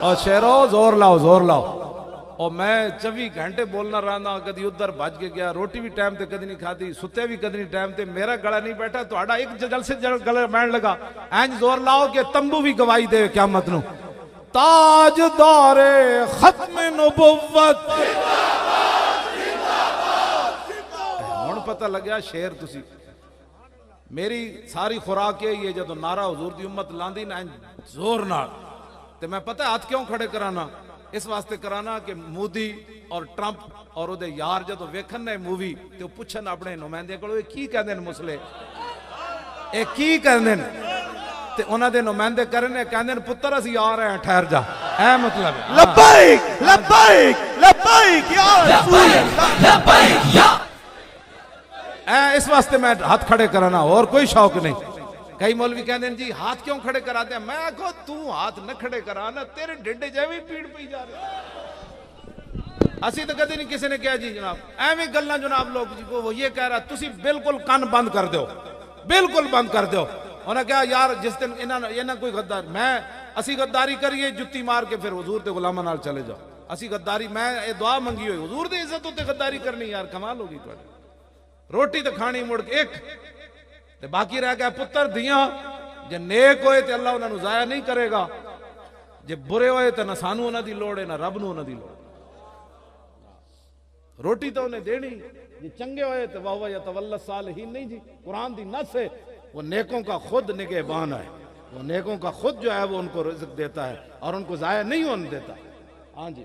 और शेरो जोर लाओ जोर लाओ। और मैं 24 घंटे बोलना रहा, कदी उधर भज के गया, रोटी भी टाइम ते कदी नहीं खाती, सुते भी कदी नहीं टाइम ते, मेरा गला नहीं बैठा तो आड़ा एक जल से गले बैठ लगा। एंज जोर लाओ कि तंबू भी गवाही दे क़यामत नूं। ताजदारे खत्म नबुव्वत हुण पता लग्या शेर तुसी। मेरी सारी खुराक यही है, जो नारा हुजूर दी उम्मत लांदी ना जोर नाल, ते मैं पता हाथ क्यों खड़े कराना, इस वास्ते कराना कि मोदी और ट्रंप और उहदे यार जो वेखन ने मूवी ते पुछन अपने नुमाइंदे कोलों की कहंदे ने मुसले, ये की कहंदे ने, ते उन्हां दे नुमाइंदे करने कहंदे ने पुत्र असीं आ रहे हैं, ठहर जा। ऐ मतलब है लब्बैक लब्बैक लब्बैक या रसूल लब्बैक या। इस वास्ते मैं हाथ खड़े कराना, और कोई शौक नहीं। कई मौलवी कहते हैं जी हाथ क्यों खड़े कराते हैं, मैं आखो तू हाथ न खड़े करा ना, तेरे ढिड्डे जेवी पीड़ पी जा रहे। असी तो कभी नहीं किसी ने कहा जी जनाब एवं गल्ला जनाब लोग जी को वो ये कह रहा तुसी बिल्कुल कान बंद कर दो, बिल्कुल बंद कर दो। उन्हें कहा यार जिस दिन इन्हें कोई गद्दार मैं असी गद्दारी करिए जुत्ती मार के फिर हुजूर ते गुलामा नाल चले जाओ। असी गद्दारी मैं ये दुआ मंगी हुई हुजूर दी इज्जत उत्ते गद्दारी करनी, यार कमाल होगी। रोटी तो खानी मुड़ के एक ते बाकी रह गया पुत्र दिया, जे नेक होए ते अल्लाह उन्होंने जाया नहीं करेगा, जे बुरे होए तो ना सानू उन्हां दी लोड़ है ना रब नूं उन्हां दी लोड़। रोटी तो उन्हें देनी, जे चंगे होए तो वाह या तवल्ला सालिहीन नहीं जी, कुरान दी नस है, वो नेकों का खुद निगहबान है, वो नेकों का खुद जो है वो उनको रिज़्क़ देता है और उनको जाया नहीं होने देता। हाँ जी।